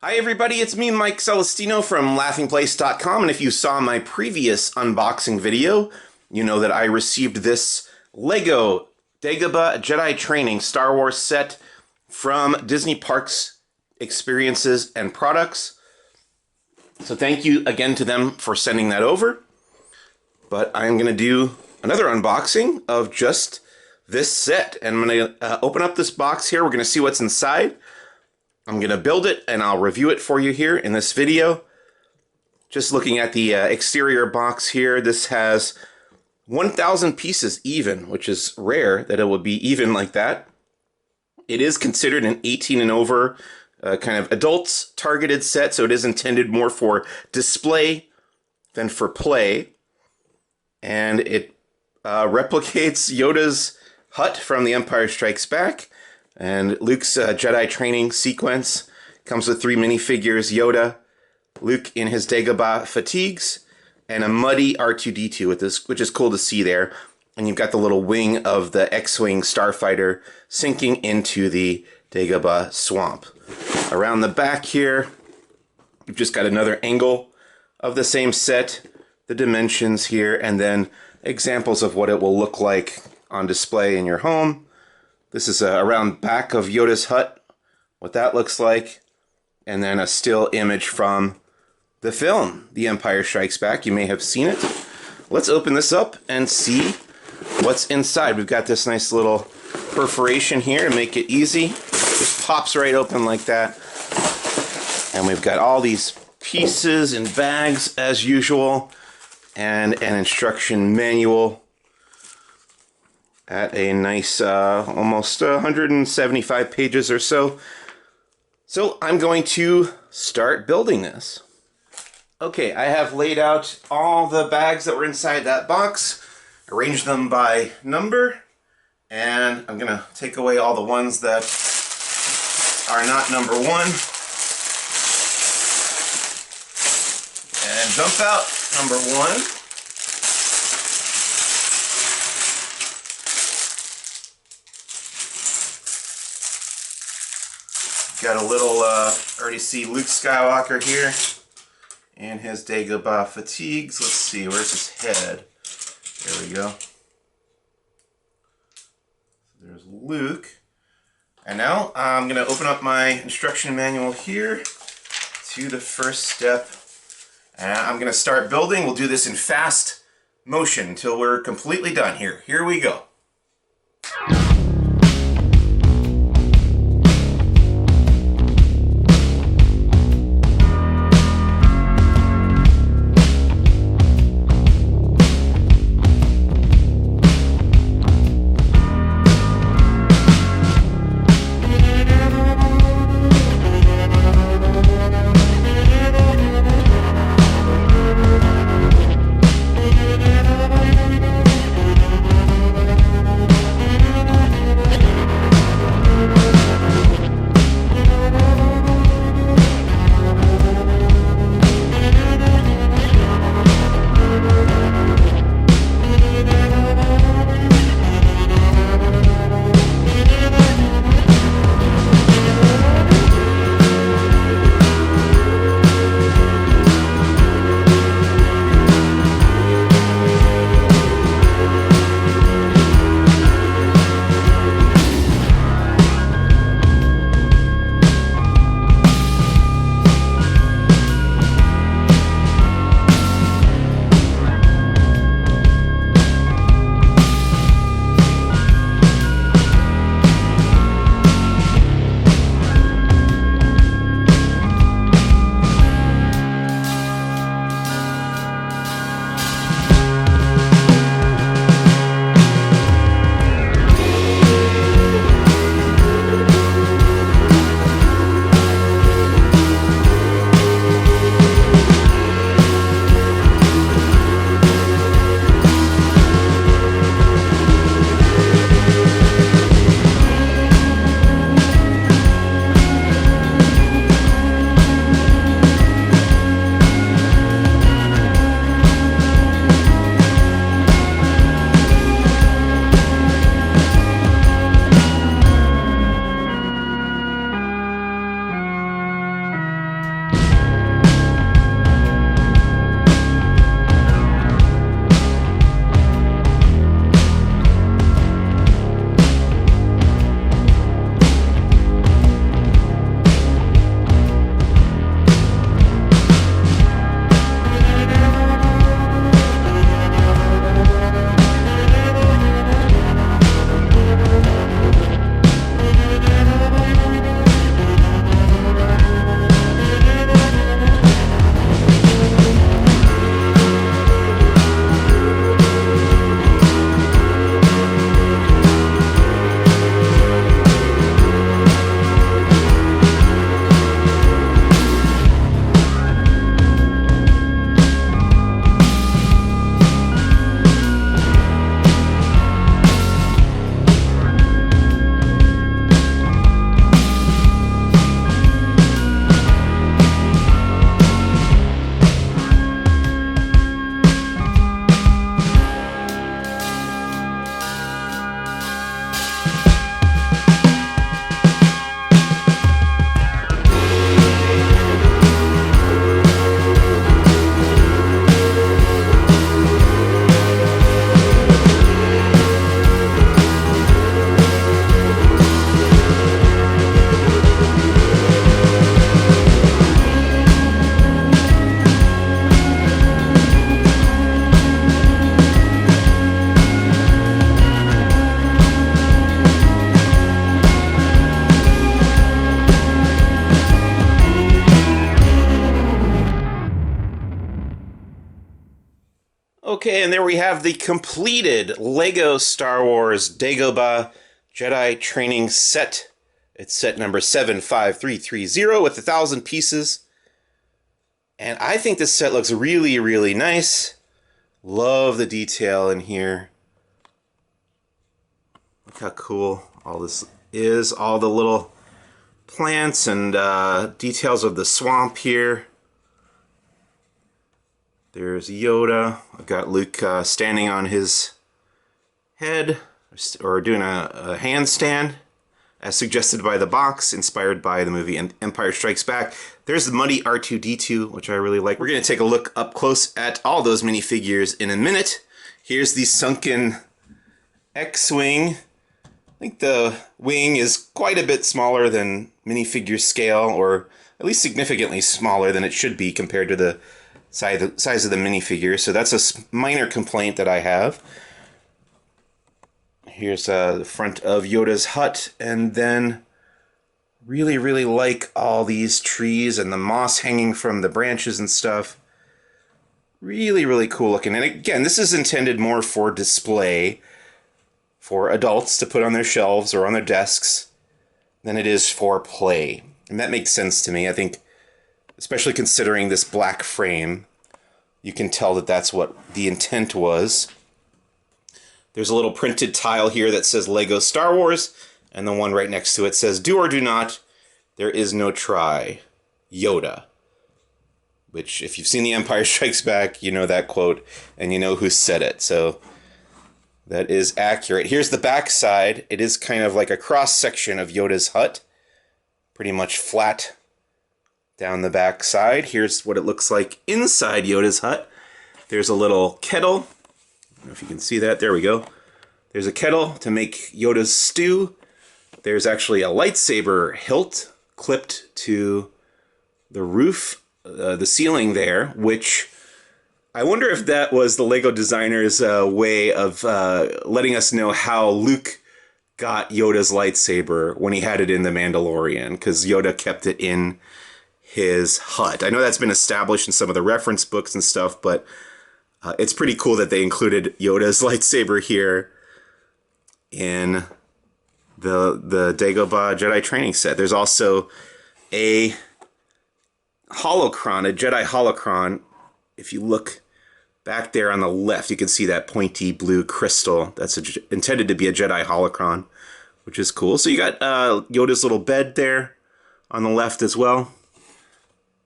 Hi everybody, it's me, Mike Celestino from laughingplace.com, and if you saw my previous unboxing video, you know that I received this Lego Dagobah Jedi Training Star Wars set from Disney Parks Experiences and Products. So thank you again to them for sending that over. But I'm going to do another unboxing of just this set, and I'm going to open up this box here. We're going to see what's inside. I'm going to build it and I'll review it for you here in this video. Just looking at the exterior box here, this has 1,000 pieces even, which is rare that it would be even like that. It is considered an 18 and over kind of adults targeted set, so it is intended more for display than for play. And it replicates Yoda's hut from The Empire Strikes Back. And Luke's Jedi training sequence comes with 3 minifigures: Yoda, Luke in his Dagobah fatigues, and a muddy R2-D2 with this, which is cool to see there. And you've got the little wing of the X-Wing starfighter sinking into the Dagobah swamp. Around the back here, you've just got another angle of the same set, the dimensions here, and then examples of what it will look like on display in your home. This is around back of Yoda's hut, what that looks like, and then a still image from the film, The Empire Strikes Back. You may have seen it. Let's open this up and see what's inside. We've got this nice little perforation here to make it easy. Just pops right open like that. And we've got all these pieces in bags as usual, and an instruction manual at a nice almost 175 pages or so. So I'm going to start building this. Okay, I have laid out all the bags that were inside that box, arranged them by number, and I'm going to take away all the ones that are not number 1 and dump out number 1. Got a little, already see Luke Skywalker here and his Dagobah fatigues. Let's see, where's his head? There we go. There's Luke. And now I'm going to open up my instruction manual here to the first step. And I'm going to start building. We'll do this in fast motion until we're completely done here. Here we go. Okay, and there we have the completed Lego Star Wars Dagobah Jedi Training set. It's set number 75330 with 1,000 pieces. And I think this set looks really, really nice. Love the detail in here. Look how cool all this is. All the little plants and details of the swamp here. There's Yoda. I've got Luke standing on his head, or doing a handstand, as suggested by the box, inspired by the movie Empire Strikes Back. There's the muddy R2-D2, which I really like. We're going to take a look up close at all those minifigures in a minute. Here's the sunken X-Wing. I think the wing is quite a bit smaller than minifigure scale, or at least significantly smaller than it should be compared to the size of the minifigure. So that's a minor complaint that I have. Here's the front of Yoda's hut, and then really, really like all these trees and the moss hanging from the branches and stuff. Really, really cool looking. And again, this is intended more for display for adults to put on their shelves or on their desks than it is for play. And that makes sense to me. I think, especially considering this black frame, you can tell that that's what the intent was. There's a little printed tile here that says Lego Star Wars, and the one right next to it says, "Do or do not, there is no try, Yoda." Which, if you've seen The Empire Strikes Back, you know that quote, and you know who said it, so that is accurate. Here's the back side. It is kind of like a cross-section of Yoda's hut, pretty much flat down the back side. Here's what it looks like inside Yoda's hut. There's a little kettle. I don't know if you can see that. There we go. There's a kettle to make Yoda's stew. There's actually a lightsaber hilt clipped to the roof, the ceiling there, which I wonder if that was the Lego designer's way of letting us know how Luke got Yoda's lightsaber when he had it in The Mandalorian, because Yoda kept it in his hut. I know that's been established in some of the reference books and stuff, but it's pretty cool that they included Yoda's lightsaber here in the Dagobah Jedi Training set. There's also a holocron, a Jedi holocron. If you look back there on the left, you can see that pointy blue crystal. That's intended to be a Jedi holocron, which is cool. So you got Yoda's little bed there on the left as well.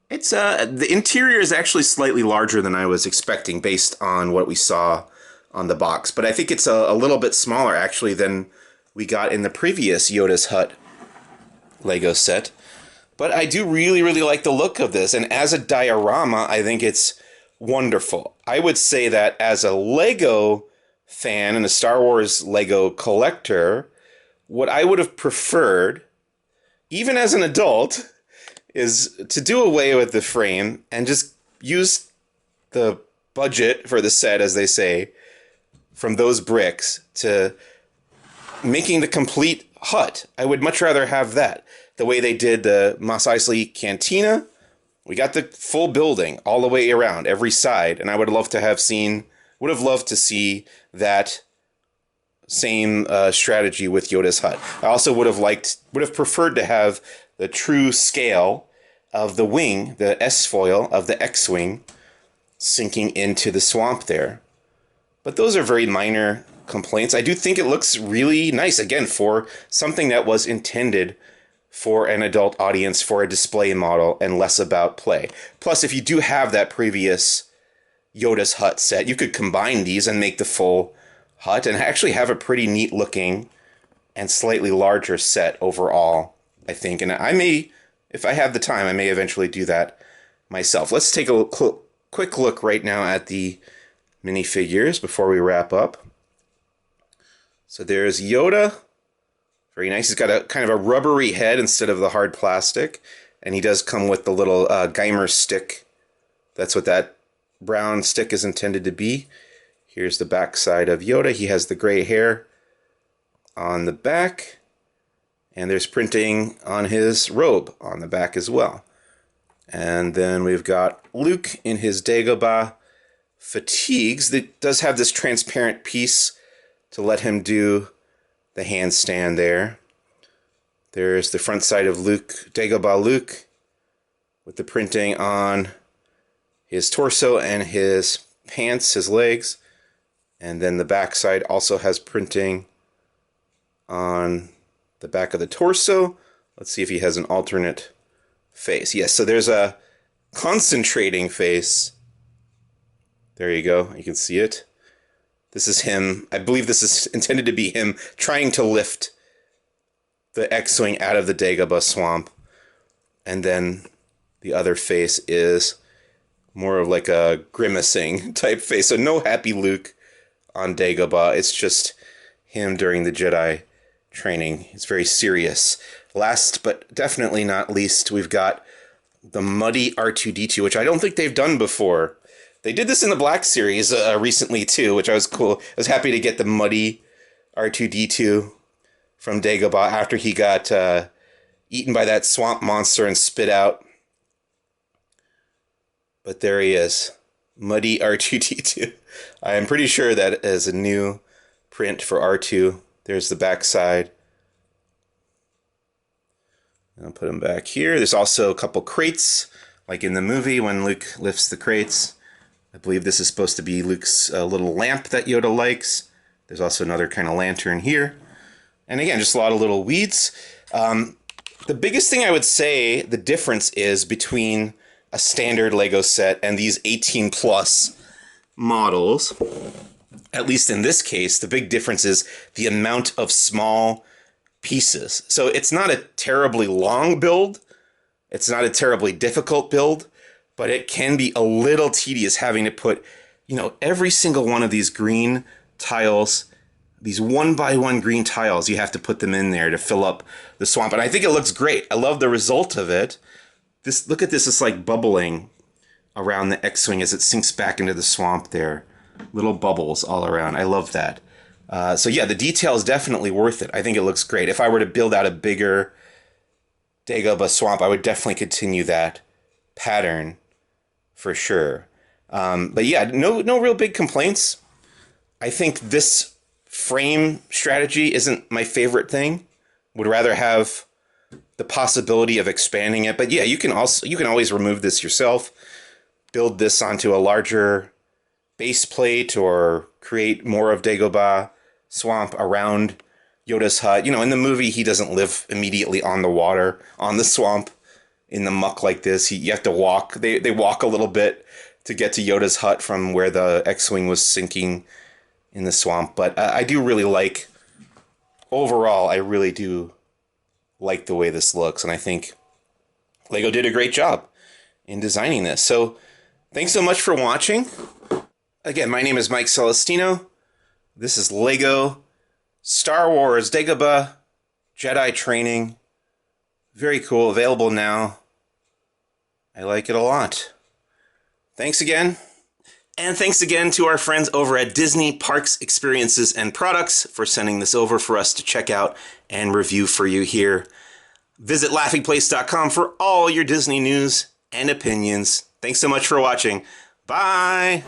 It's the interior is actually slightly larger than I was expecting based on what we saw on the box, but I think it's a little bit smaller actually than we got in the previous Yoda's Hut Lego set. But I do really, really like the look of this, and as a diorama, I think it's wonderful. I would say that as a Lego fan and a Star Wars Lego collector, what I would have preferred, even as an adult, is to do away with the frame and just use the budget for the set, as they say, from those bricks to making the complete hut. I would much rather have that. The way they did the Mos Eisley Cantina, we got the full building all the way around, every side, and I would love to have loved to see that same strategy with Yoda's hut. I also would have preferred to have the true scale of the wing, the S-foil of the X-Wing, sinking into the swamp there. But those are very minor complaints. I do think it looks really nice, again, for something that was intended for an adult audience, for a display model, and less about play. Plus, if you do have that previous Yoda's hut set, you could combine these and make the full hut and actually have a pretty neat looking and slightly larger set overall, I think. And I may, if I have the time, I may eventually do that myself. Let's take a quick look right now at the minifigures before we wrap up. So there's Yoda. Very nice. He's got a kind of a rubbery head instead of the hard plastic. And he does come with the little Geimer stick. That's what that brown stick is intended to be. Here's the back side of Yoda. He has the gray hair on the back. And there's printing on his robe on the back as well. And then we've got Luke in his Dagobah fatigues. It does have this transparent piece to let him do the handstand there. There's the front side of Dagobah Luke, with the printing on his torso and his pants, his legs. And then the back side also has printing on the back of the torso. Let's see if he has an alternate face. Yes, so there's a concentrating face. There you go. You can see it. This is him. I believe this is intended to be him trying to lift the X-Wing out of the Dagobah swamp. And then the other face is more of like a grimacing type face. So no happy Luke on Dagobah. It's just him during the Jedi training. It's very serious. Last but definitely not least, we've got the muddy R2-D2, which I don't think they've done before. They did this in the Black Series recently too, which I was cool. I was happy to get the muddy R2-D2 from Dagobah after he got eaten by that swamp monster and spit out. But there he is, muddy R2-D2. I am pretty sure that is a new print for R2. There's the back side. I'll put him back here. There's also a couple crates, like in the movie when Luke lifts the crates. I believe this is supposed to be Luke's little lamp that Yoda likes. There's also another kind of lantern here. And again, just a lot of little weeds. The biggest thing I would say the difference is between a standard Lego set and these 18 plus models. At least in this case, the big difference is the amount of small pieces. So it's not a terribly long build. It's not a terribly difficult build, but it can be a little tedious having to put, you know, every single one of these green tiles, these 1x1 green tiles, you have to put them in there to fill up the swamp. And I think it looks great. I love the result of it. Look at this, it's like bubbling around the X-Wing as it sinks back into the swamp there. Little bubbles all around. I love that. So yeah, the detail is definitely worth it. I think it looks great. If I were to build out a bigger Dagobah swamp, I would definitely continue that pattern for sure. But yeah, no real big complaints. I think this frame strategy isn't my favorite thing. Would rather have the possibility of expanding it. But yeah, you can always remove this yourself. Build this onto a larger base plate or create more of Dagobah swamp around Yoda's hut. You know, in the movie, he doesn't live immediately on the water, on the swamp, in the muck like this. You have to walk. They walk a little bit to get to Yoda's hut from where the X-Wing was sinking in the swamp. But I do really like, overall, I really do like the way this looks. And I think Lego did a great job in designing this. So thanks so much for watching. Again, my name is Mike Celestino. This is Lego Star Wars Dagobah Jedi Training. Very cool. Available now. I like it a lot. Thanks again. And thanks again to our friends over at Disney Parks Experiences and Products for sending this over for us to check out and review for you here. Visit laughingplace.com for all your Disney news and opinions. Thanks so much for watching. Bye!